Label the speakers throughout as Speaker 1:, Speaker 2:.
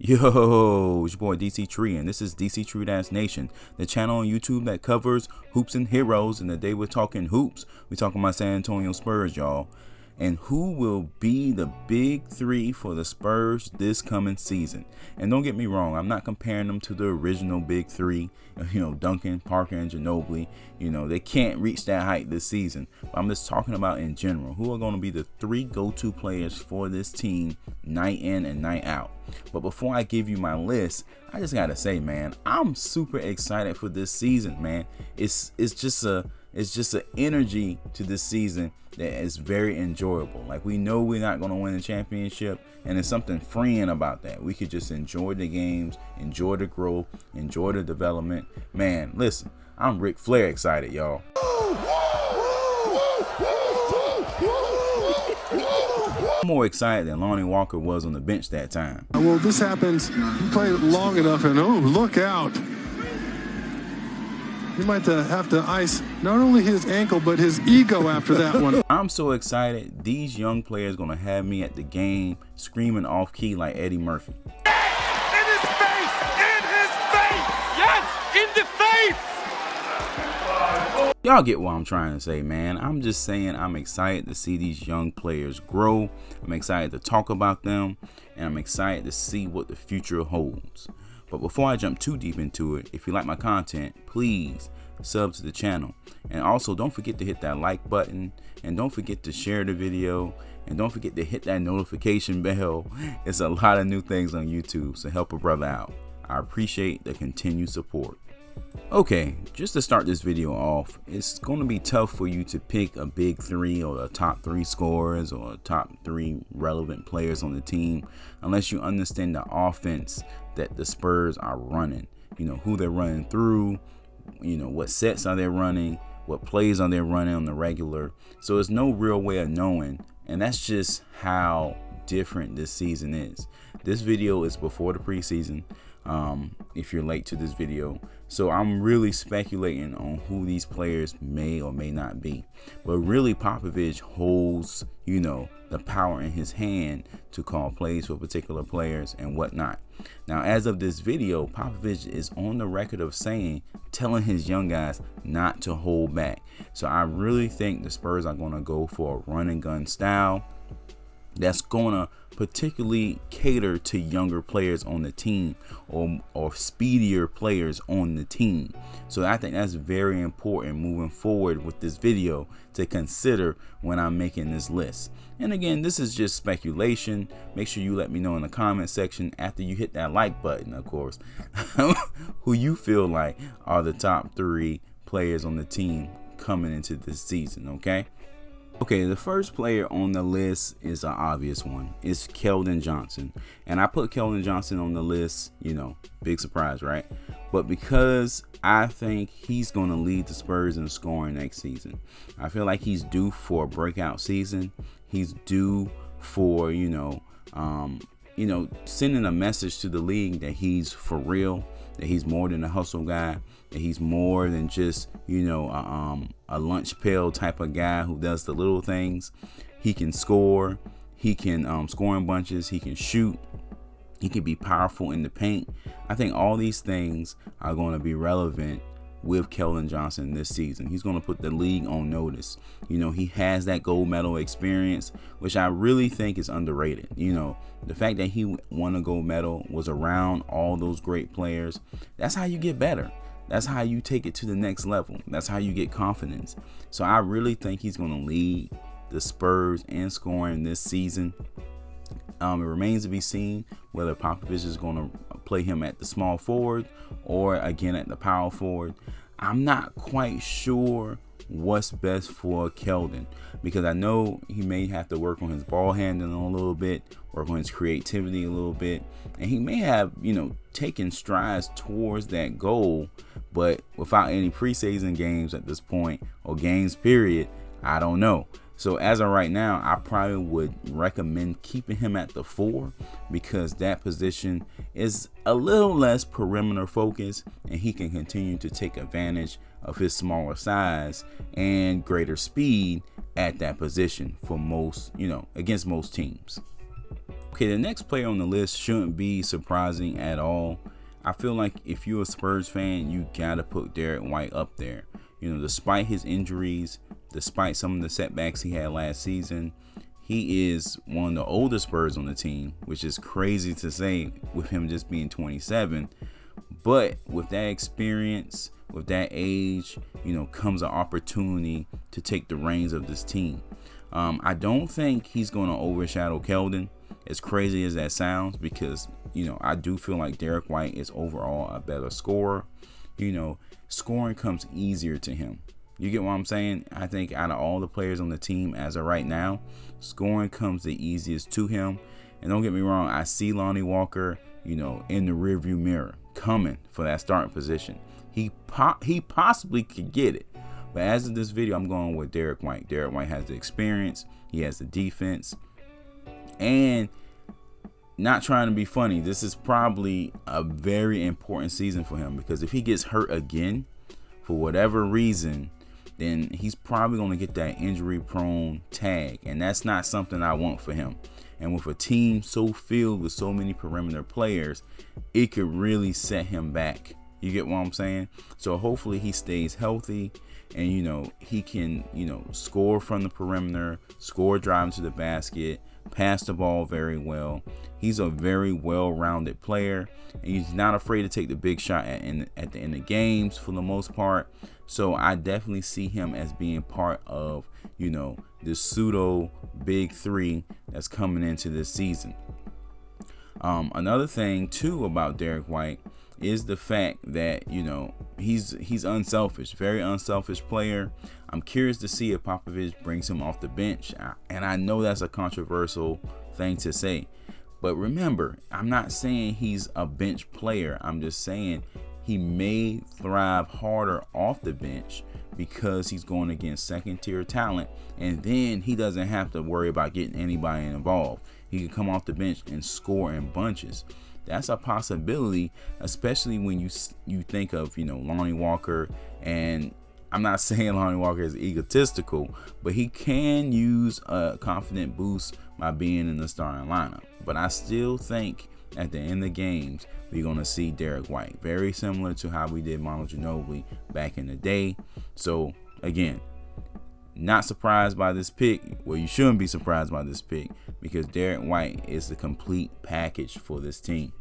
Speaker 1: Yo, it's your boy Dctree, and this is Dctree-Nation, the channel on YouTube that covers hoops and heroes. And today we're talking hoops. We're talking about San Antonio Spurs, y'all. And who will be the big three for the Spurs this coming season? And don't get me wrong, I'm not comparing them to the original big three, Duncan, Parker, and Ginobili. They can't reach that height this season. But I'm just talking about in general, who are going to be the three go-to players for this team night in and night out. But before I give you my list, I just gotta say, man, I'm super excited for this season, man. It's just an energy to this season that is very enjoyable. Like, we know we're not going to win the championship, and there's something freeing about that. We could just enjoy the games, enjoy the growth, enjoy the development. Man, listen, I'm Ric Flair excited, y'all. I'm more excited than Lonnie Walker was on the bench that time.
Speaker 2: Well, this happens. You play long enough, and oh, look out. You might have to ice not only his ankle, but his ego after that one.
Speaker 1: I'm so excited. These young players going to have me at the game screaming off key like Eddie Murphy.
Speaker 3: Yes! In his face! In his face! Yes! In the face!
Speaker 1: Y'all get what I'm trying to say, man. I'm just saying I'm excited to see these young players grow. I'm excited to talk about them, and I'm excited to see what the future holds. But before I jump too deep into it, if you like my content, please sub to the channel. And also, don't forget to hit that like button, and don't forget to share the video, and don't forget to hit that notification bell. It's a lot of new things on YouTube, so help a brother out. I appreciate the continued support. Okay, just to start this video off, it's going to be tough for you to pick a big three or a top three scorers or a top three relevant players on the team unless you understand the offense that the Spurs are running. Who they're running through, what sets are they running, what plays are they running on the regular. So there's no real way of knowing, and that's just how different this season is. This video is before the preseason. If you're late to this video, so I'm really speculating on who these players may or may not be, but really Popovich holds the power in his hand to call plays for particular players and whatnot. Now, as of this video, Popovich is on the record of telling his young guys not to hold back. So I really think the Spurs are going to go for a run and gun style that's going to particularly cater to younger players on the team or speedier players on the team. So I think that's very important moving forward with this video to consider when I'm making this list. And again, this is just speculation. Make sure you let me know in the comment section after you hit that like button, of course, who you feel like are the top three players on the team coming into this season, okay? Okay, the first player on the list is an obvious one. It's Keldon Johnson. And I put Keldon Johnson on the list, big surprise, right? But because I think he's going to lead the Spurs in scoring next season. I feel like he's due for a breakout season. He's due for, sending a message to the league that he's for real, that he's more than a hustle guy, that he's more than just, a lunch pail type of guy who does the little things. He can score. He can score in bunches. He can shoot. He can be powerful in the paint. I think all these things are going to be relevant with Keldon Johnson this season. He's going to put the league on notice. He has that gold medal experience, which I really think is underrated. The fact that he won a gold medal, was around all those great players. That's how you get better. That's how you take it to the next level. That's how you get confidence. So I really think he's going to lead the Spurs in scoring this season. It remains to be seen whether Popovich is going to play him at the small forward or again at the power forward. I'm not quite sure what's best for Keldon, because I know he may have to work on his ball handling a little bit, work on his creativity a little bit, and he may have taken strides towards that goal, but without any preseason games at this point, or games period, I don't know. So as of right now, I probably would recommend keeping him at the 4, because that position is a little less perimeter focused, and he can continue to take advantage of his smaller size and greater speed at that position for most, against most teams. Okay, the next player on the list shouldn't be surprising at all. I feel like if you're a Spurs fan, you gotta put Derek White up there. You know, despite his injuries, despite some of the setbacks he had last season, he is one of the oldest Spurs on the team, which is crazy to say with him just being 27. But with that experience, with that age, you know, comes an opportunity to take the reins of this team. I don't think he's going to overshadow Keldon, as crazy as that sounds, because, you know, I do feel like Derek White is overall a better scorer. You know, scoring comes easier to him. You get what I'm saying? I think out of all the players on the team as of right now, scoring comes the easiest to him. And don't get me wrong, I see Lonnie Walker, you know, in the rearview mirror coming for that starting position. He possibly could get it. But as of this video, I'm going with Derek White. Derek White has the experience. He has the defense. And not trying to be funny, this is probably a very important season for him, because if he gets hurt again for whatever reason, then he's probably going to get that injury prone tag. And that's not something I want for him. And with a team so filled with so many perimeter players, it could really set him back. You get what I'm saying? So hopefully he stays healthy and, you know, he can, you know, score from the perimeter, score driving to the basket, pass the ball very well. He's a very well-rounded player, and he's not afraid to take the big shot at the end of games for the most part. So I definitely see him as being part of, you know, the pseudo big three that's coming into this season. Another thing too about Derek White is the fact that, you know, he's unselfish, very unselfish player. I'm curious to see if Popovich brings him off the bench, and I know that's a controversial thing to say, but remember, I'm not saying he's a bench player. I'm just saying he may thrive harder off the bench because he's going against second tier talent, and then he doesn't have to worry about getting anybody involved. He can come off the bench and score in bunches. That's a possibility, especially when you think of, you know, Lonnie Walker. And I'm not saying Lonnie Walker is egotistical, but he can use a confident boost by being in the starting lineup. But I still think at the end of games, we're going to see Derek White, very similar to how we did Manu Ginobili back in the day. So again, not surprised by this pick. Well, you shouldn't be surprised by this pick, because Derek White is the complete package for this team.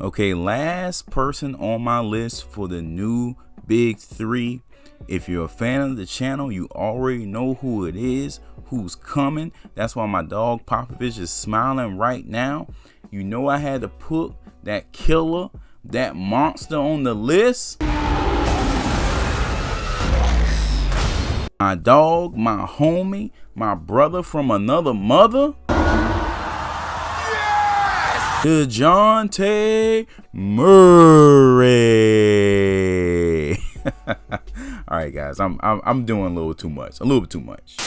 Speaker 1: Okay, last person on my list for the new big three. If you're a fan of the channel, you already know who it is, who's coming. That's why my dog Popovich is smiling right now. You know I had to put that killer, that monster on the list. My dog, my homie, my brother from another mother. Yes! Dejounte Murray. All right, guys, I'm doing a little bit too much.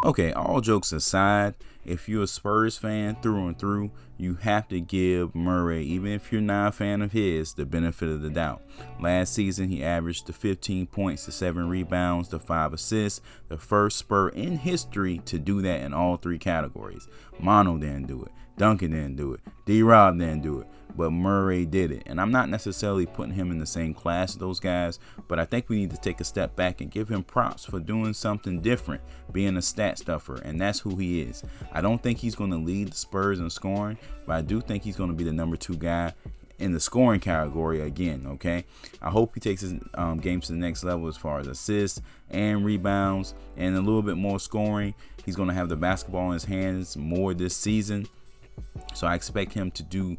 Speaker 1: Okay, all jokes aside, if you're a Spurs fan through and through, you have to give Murray, even if you're not a fan of his, the benefit of the doubt. Last season, he averaged the 15 points, the 7 rebounds, the 5 assists, the first Spur in history to do that in all 3 categories. Mono didn't do it. Duncan didn't do it. D-Rob didn't do it. But Murray did it. And I'm not necessarily putting him in the same class as those guys, but I think we need to take a step back and give him props for doing something different, being a stat stuffer, and that's who he is. I don't think he's going to lead the Spurs in scoring, but I do think he's going to be the number 2 guy in the scoring category again, okay? I hope he takes his game to the next level as far as assists and rebounds and a little bit more scoring. He's going to have the basketball in his hands more this season, so I expect him to do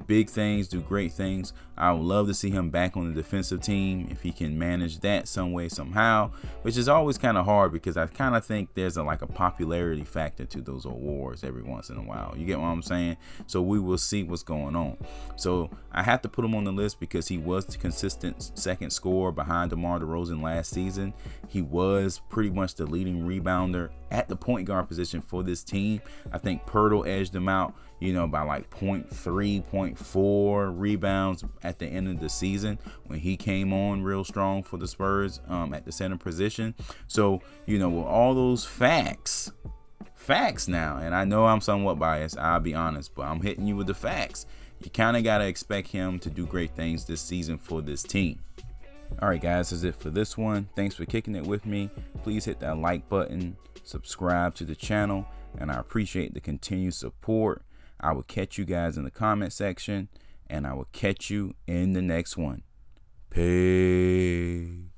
Speaker 1: big things, do great things. I would love to see him back on the defensive team if he can manage that some way, somehow, which is always kind of hard because I kind of think there's a popularity factor to those awards every once in a while. You get what I'm saying? So we will see what's going on. So I have to put him on the list because he was the consistent second scorer behind DeMar DeRozan last season. He was pretty much the leading rebounder at the point guard position for this team. I think Pirtle edged him out, you know, by like 0.3, 0.4 rebounds at the end of the season when he came on real strong for the Spurs at the center position. So, you know, with all those facts facts now. And I know I'm somewhat biased, I'll be honest, but I'm hitting you with the facts. You kind of got to expect him to do great things this season for this team. All right, guys, that's it for this one. Thanks for kicking it with me. Please hit that like button, subscribe to the channel, and I appreciate the continued support. I will catch you guys in the comment section, and I will catch you in the next one. Peace.